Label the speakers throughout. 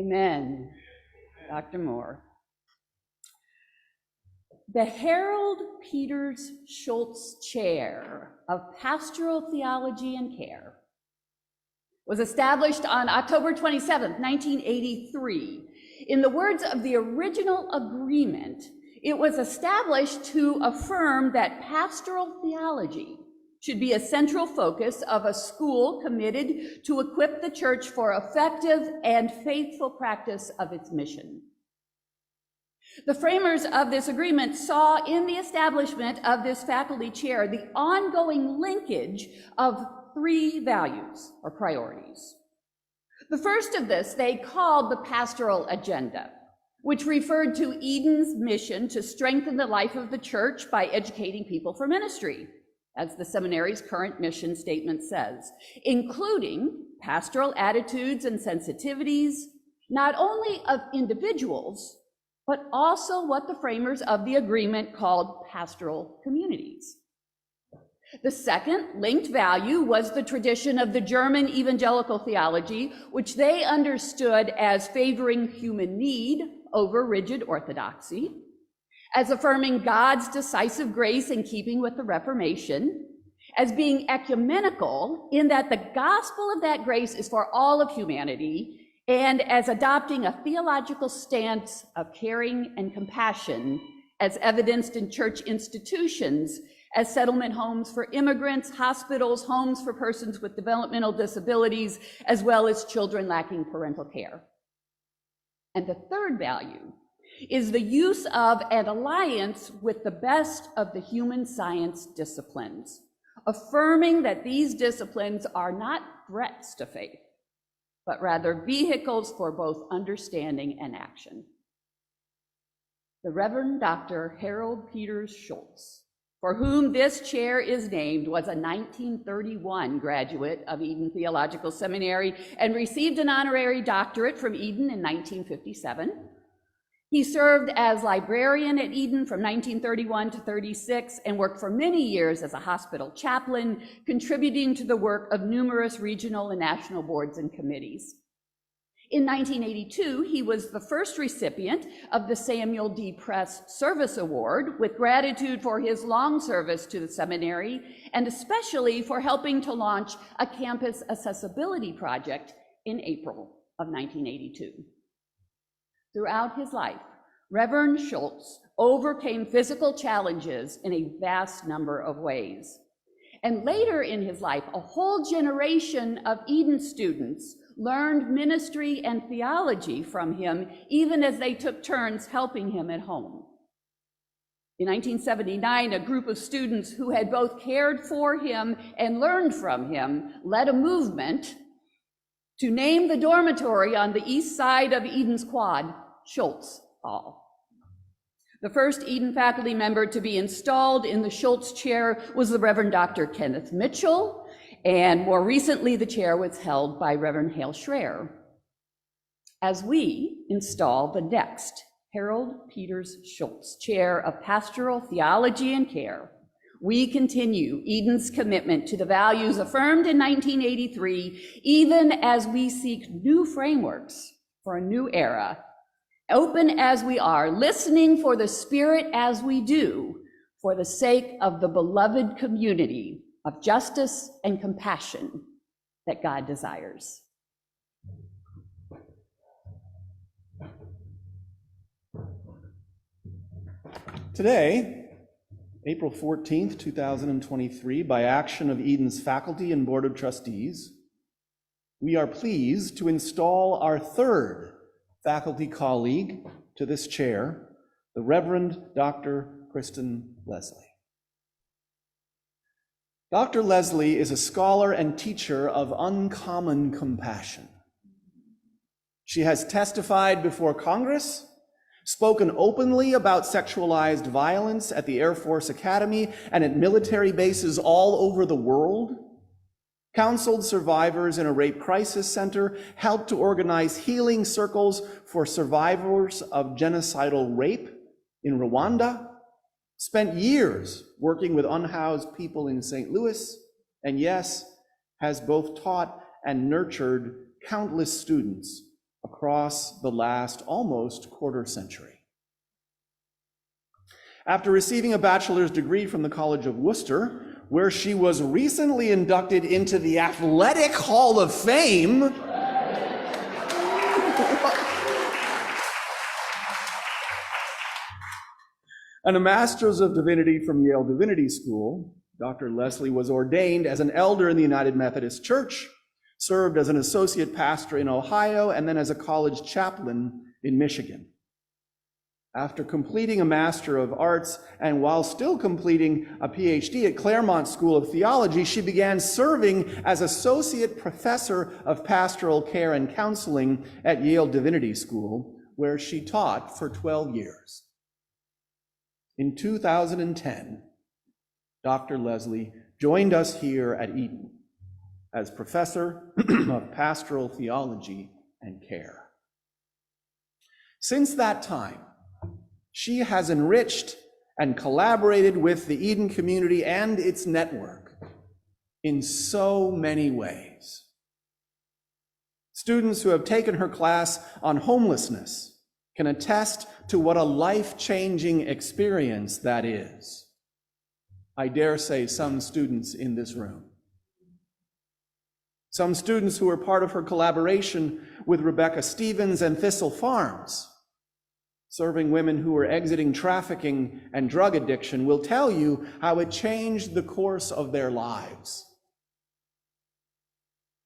Speaker 1: Amen. Dr. Moore. The Harold Peters Schultz Chair of Pastoral Theology and Care was established on October 27, 1983. In the words of the original agreement, it was established to affirm that pastoral theology should be a central focus of a school committed to equip the church for effective and faithful practice of its mission. The framers of this agreement saw in the establishment of this faculty chair the ongoing linkage of three values or priorities. The first of this they called the pastoral agenda, which referred to Eden's mission to strengthen the life of the church by educating people for ministry, as the seminary's current mission statement says, including pastoral attitudes and sensitivities, not only of individuals, but also what the framers of the agreement called pastoral communities. The second linked value was the tradition of the German evangelical theology, which they understood as favoring human need over rigid orthodoxy, as affirming God's decisive grace in keeping with the Reformation, as being ecumenical in that the gospel of that grace is for all of humanity, and as adopting a theological stance of caring and compassion as evidenced in church institutions as settlement homes for immigrants, hospitals, homes for persons with developmental disabilities, as well as children lacking parental care. And the third value is the use of an alliance with the best of the human science disciplines, affirming that these disciplines are not threats to faith, but rather vehicles for both understanding and action. The Reverend Dr. Harold Peters Schultz, for whom this chair is named, was a 1931 graduate of Eden Theological Seminary and received an honorary doctorate from Eden in 1957. He served as librarian at Eden from 1931 to 36 and worked for many years as a hospital chaplain, contributing to the work of numerous regional and national boards and committees. In 1982, he was the first recipient of the Samuel D. Press Service Award, with gratitude for his long service to the seminary, and especially for helping to launch a campus accessibility project in April of 1982. Throughout his life, Reverend Schultz overcame physical challenges in a vast number of ways. And later in his life, a whole generation of Eden students learned ministry and theology from him, even as they took turns helping him at home. In 1979, a group of students who had both cared for him and learned from him led a movement to name the dormitory on the east side of Eden's Quad Schultz Hall. The first Eden faculty member to be installed in the Schultz chair was the Reverend Dr. Kenneth Mitchell, and more recently the chair was held by Reverend Hale Schreier. As we install the next Harold Peters Schultz Chair of Pastoral Theology and Care, we continue Eden's commitment to the values affirmed in 1983, even as we seek new frameworks for a new era, open as we are, listening for the Spirit as we do, for the sake of the beloved community of justice and compassion that God desires.
Speaker 2: Today, April 14th, 2023, by action of Eden's faculty and board of trustees, we are pleased to install our third faculty colleague to this chair, the Reverend Dr. Kristen Leslie. Dr. Leslie is a scholar and teacher of uncommon compassion. She has testified before Congress, spoken openly about sexualized violence at the Air Force Academy and at military bases all over the world, counseled survivors in a rape crisis center, helped to organize healing circles for survivors of genocidal rape in Rwanda, spent years working with unhoused people in St. Louis, and yes, has both taught and nurtured countless students across the last almost quarter century. After receiving a bachelor's degree from the College of Worcester, where she was recently inducted into the Athletic Hall of Fame, and a Master's of Divinity from Yale Divinity School, Dr. Leslie was ordained as an elder in the United Methodist Church, served as an associate pastor in Ohio, and then as a college chaplain in Michigan. After completing a Master of Arts and while still completing a PhD at Claremont School of Theology, she began serving as associate professor of pastoral care and counseling at Yale Divinity School, where she taught for 12 years. In 2010, Dr. Leslie joined us here at Eden as professor of pastoral theology and care. Since that time, she has enriched and collaborated with the Eden community and its network in so many ways. Students who have taken her class on homelessness can attest to what a life-changing experience that is. I dare say some students in this room. Some students who were part of her collaboration with Rebecca Stevens and Thistle Farms, serving women who were exiting trafficking and drug addiction, will tell you how it changed the course of their lives.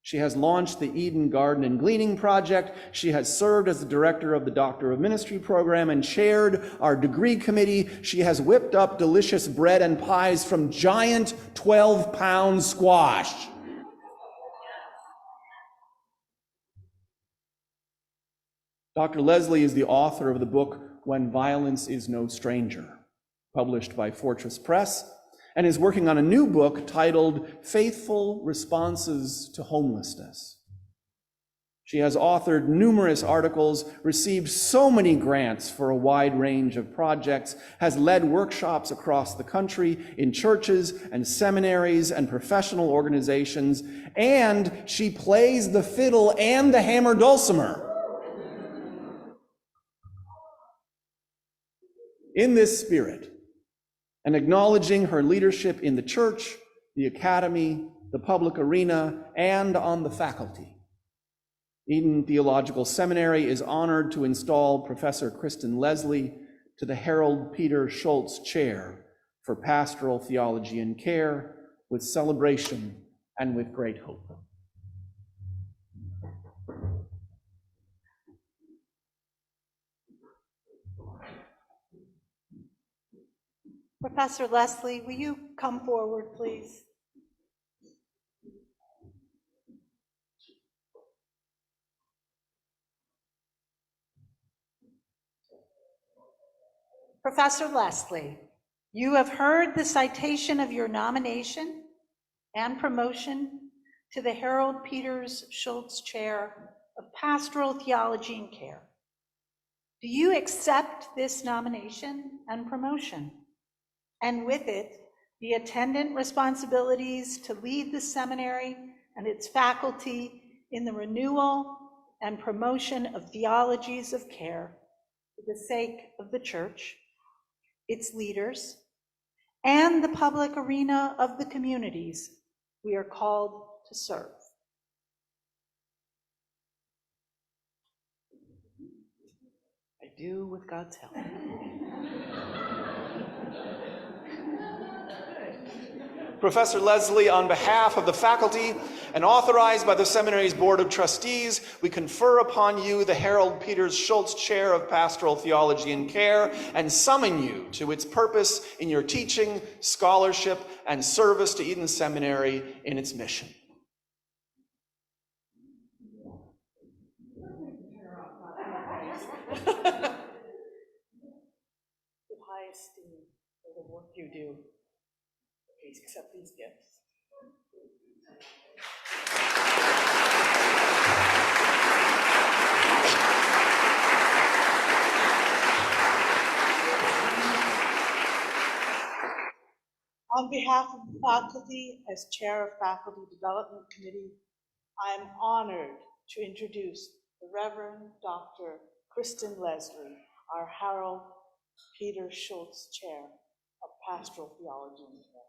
Speaker 2: She has launched the Eden Garden and Gleaning Project. She has served as the director of the Doctor of Ministry program and chaired our degree committee. She has whipped up delicious bread and pies from giant 12-pound squash. Dr. Leslie is the author of the book When Violence is No Stranger, published by Fortress Press, and is working on a new book titled Faithful Responses to Homelessness. She has authored numerous articles, received so many grants for a wide range of projects, has led workshops across the country in churches and seminaries and professional organizations, and she plays the fiddle and the hammer dulcimer. In this spirit, and acknowledging her leadership in the church, the academy, the public arena, and on the faculty, Eden Theological Seminary is honored to install Professor Kristen Leslie to the Harold Peter Schultz Chair for Pastoral Theology and Care with celebration and with great hope.
Speaker 3: Professor Leslie, will you come forward, please? Professor Leslie, you have heard the citation of your nomination and promotion to the Harold Peters Schultz Chair of Pastoral Theology and Care. Do you accept this nomination and promotion, and with it, the attendant responsibilities to lead the seminary and its faculty in the renewal and promotion of theologies of care for the sake of the church, its leaders, and the public arena of the communities we are called to serve?
Speaker 4: I do with God's help.
Speaker 2: Professor Leslie, on behalf of the faculty and authorized by the seminary's Board of Trustees, we confer upon you the Harold Peters Schultz Chair of Pastoral Theology and Care and summon you to its purpose in your teaching, scholarship, and service to Eden Seminary in its mission.
Speaker 4: With high esteem for the work you do, please accept these gifts. On behalf of the faculty, as Chair of Faculty Development Committee, I am honored to introduce the Reverend Dr. Kristen Leslie, our Harold Peters Schultz Chair of Pastoral Theology and Care.